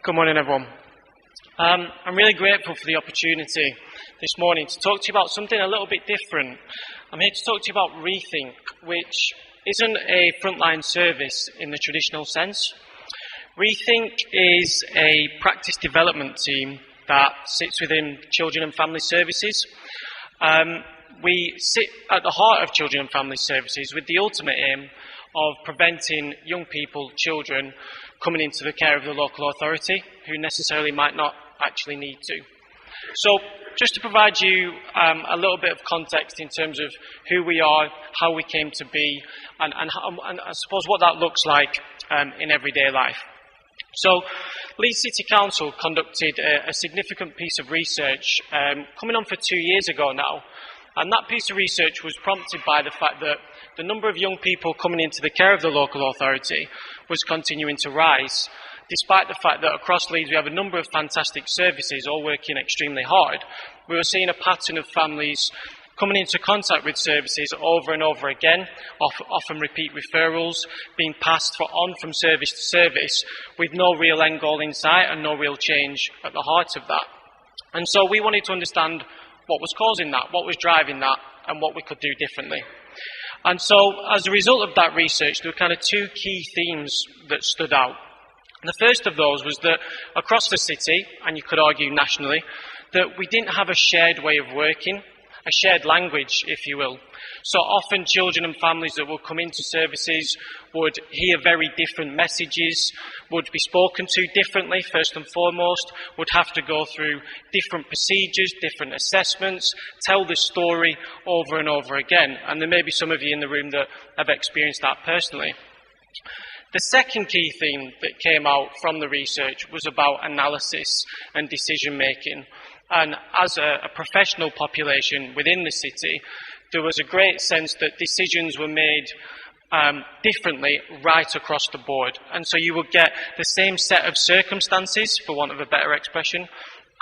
Good morning, everyone. I'm really grateful for the opportunity this morning to talk to you about something a little bit different. I'm here to talk to you about Rethink, which isn't a frontline service in the traditional sense. Rethink is a practice development team that sits within Children and Family Services. We sit at the heart of Children and Family Services with the ultimate aim of preventing young people, children, coming into the care of the local authority who necessarily might not actually need to. So, just to provide you a little bit of context in terms of who we are, how we came to be, and I suppose what that looks like in everyday life. So, Leeds City Council conducted a significant piece of research coming on for 2 years ago now, and that piece of research was prompted by the fact that the number of young people coming into the care of the local authority was continuing to rise, despite the fact that across Leeds we have a number of fantastic services all working extremely hard. We were seeing a pattern of families coming into contact with services over and over again, often repeat referrals, being passed on from service to service with no real end goal in sight and no real change at the heart of that. And so we wanted to understand what was causing that, what was driving that, and what we could do differently. And so, as a result of that research, there were kind of two key themes that stood out. The first of those was that across the city, and you could argue nationally, that we didn't have a shared way of working, a shared language, if you will. So often children and families that will come into services would hear very different messages, would be spoken to differently, first and foremost, would have to go through different procedures, different assessments, tell the story over and over again. And there may be some of you in the room that have experienced that personally. The second key theme that came out from the research was about analysis and decision making. And as a professional population within the city, there was a great sense that decisions were made differently right across the board. And so you would get the same set of circumstances, for want of a better expression,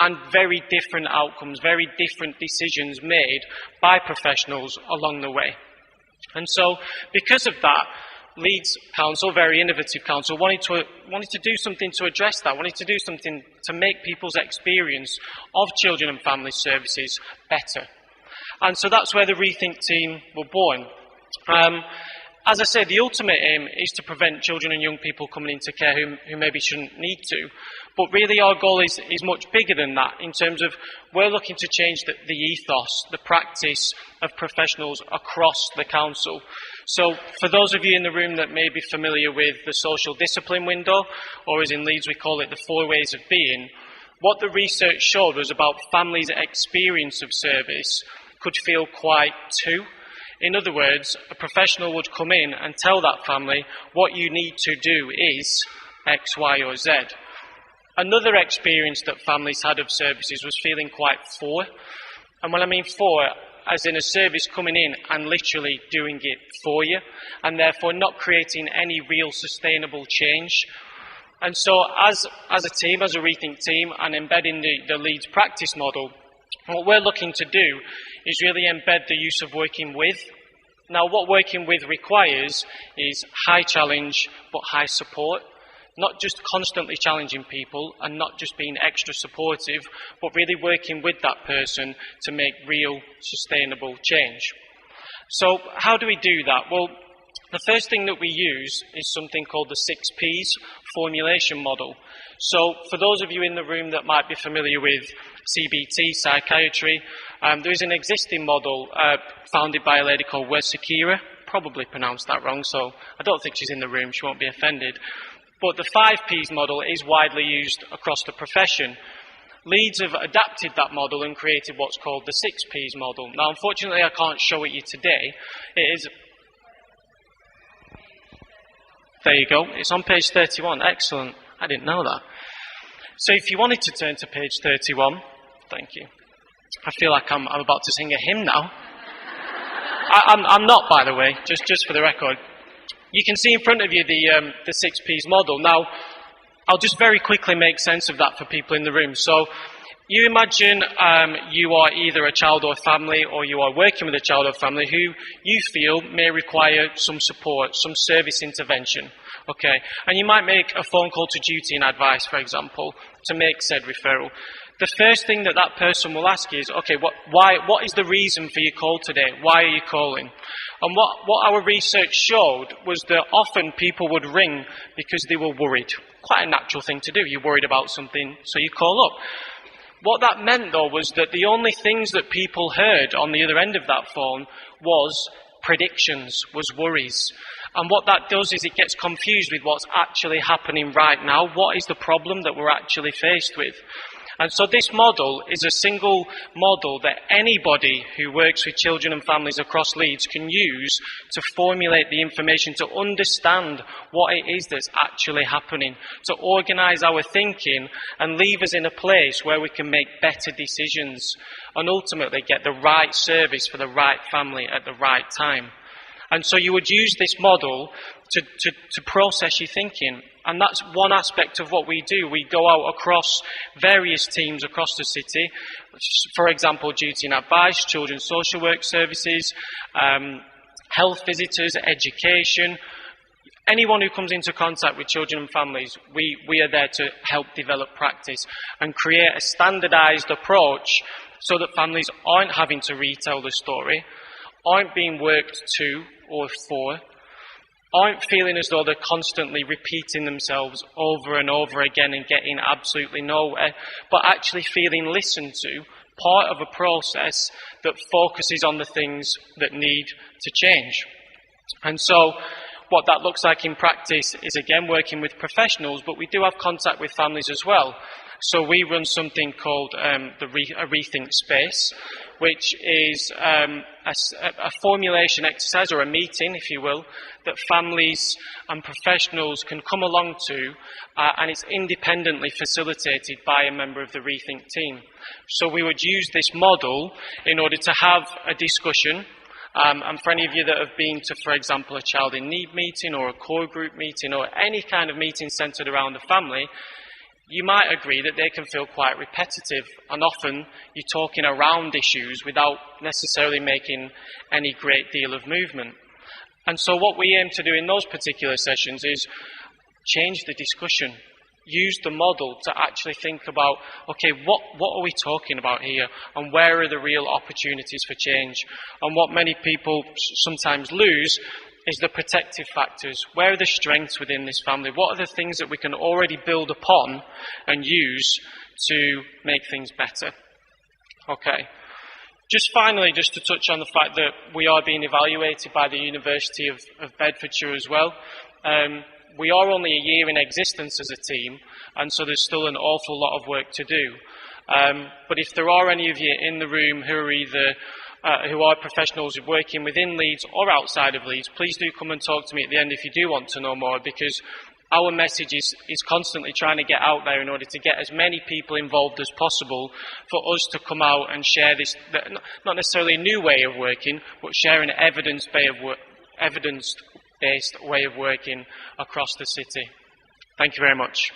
and very different outcomes, very different decisions made by professionals along the way. And so because of that, Leeds Council, very innovative council, wanted to do something to address that, wanted to do something to make people's experience of children and family services better. And so that's where the Rethink team were born. As I said, the ultimate aim is to prevent children and young people coming into care who maybe shouldn't need to. But really our goal is much bigger than that in terms of we're looking to change the ethos, the practice of professionals across the council. So for those of you in the room that may be familiar with the social discipline window, or as in Leeds we call it the 4 ways of being, what the research showed was about families' experience of service could feel quite two. In other words, a professional would come in and tell that family what you need to do is X, Y or Z. Another experience that families had of services was feeling quite for. And when I mean for, as in a service coming in and literally doing it for you, and therefore not creating any real sustainable change. And so as a team, as a Rethink team, and embedding the Leeds Practice Model, what we're looking to do is really embed the use of working with. Now, what working with requires is high challenge but high support. Not just constantly challenging people and not just being extra supportive, but really working with that person to make real, sustainable change. So how do we do that? Well, the first thing that we use is something called the 6 Ps Formulation model. So for those of you in the room that might be familiar with CBT, psychiatry, there is an existing model founded by a lady called Sakira. Probably pronounced that wrong, so I don't think she's in the room, she won't be offended. But the 5 Ps model is widely used across the profession. Leeds have adapted that model and created what's called the 6 Ps model. Now, unfortunately, I can't show it you today. It is... There you go. It's on page 31. Excellent. I didn't know that. So if you wanted to turn to page 31, thank you. I feel like I'm about to sing a hymn now. I'm not, by the way, just for the record. You can see in front of you the 6 Ps model. Now, I'll just very quickly make sense of that for people in the room. So, you imagine you are either a child or family, or you are working with a child or family who you feel may require some support, some service intervention. Okay, and you might make a phone call to duty and advice, for example, to make said referral. The first thing that that person will ask you is, okay, what is the reason for your call today? Why are you calling? And what our research showed was that often people would ring because they were worried. Quite a natural thing to do. You're worried about something, so you call up. What that meant, though, was that the only things that people heard on the other end of that phone was predictions, was worries. And what that does is it gets confused with what's actually happening right now. What is the problem that we're actually faced with? And so this model is a single model that anybody who works with children and families across Leeds can use to formulate the information, to understand what it is that's actually happening, to organise our thinking and leave us in a place where we can make better decisions and ultimately get the right service for the right family at the right time. And so you would use this model to process your thinking. And that's one aspect of what we do. We go out across various teams across the city. For example, duty and advice, children's social work services, health visitors, education. Anyone who comes into contact with children and families, we are there to help develop practice and create a standardised approach so that families aren't having to retell the story, aren't being worked to or for, aren't feeling as though they're constantly repeating themselves over and over again and getting absolutely nowhere, but actually feeling listened to, part of a process that focuses on the things that need to change. And so what that looks like in practice is, again, working with professionals, but we do have contact with families as well. So we run something called a Rethink Space, which is a formulation exercise, or a meeting, if you will, that families and professionals can come along to, and it's independently facilitated by a member of the Rethink team. So we would use this model in order to have a discussion. And for any of you that have been to, for example, a child in need meeting or a core group meeting or any kind of meeting centred around the family, you might agree that they can feel quite repetitive, and often you're talking around issues without necessarily making any great deal of movement. And so what we aim to do in those particular sessions is change the discussion. Use the model to actually think about, okay, what are we talking about here, and where are the real opportunities for change? And what many people sometimes lose is the protective factors. Where are the strengths within this family? What are the things that we can already build upon and use to make things better? Okay. Just finally, just to touch on the fact that we are being evaluated by the University of Bedfordshire as well. We are only a year in existence as a team, and so there's still an awful lot of work to do. But if there are any of you in the room who are either who are professionals working within Leeds or outside of Leeds, please do come and talk to me at the end if you do want to know more, because our message is constantly trying to get out there in order to get as many people involved as possible for us to come out and share this, not necessarily a new way of working, but share an evidence-based way of working across the city. Thank you very much.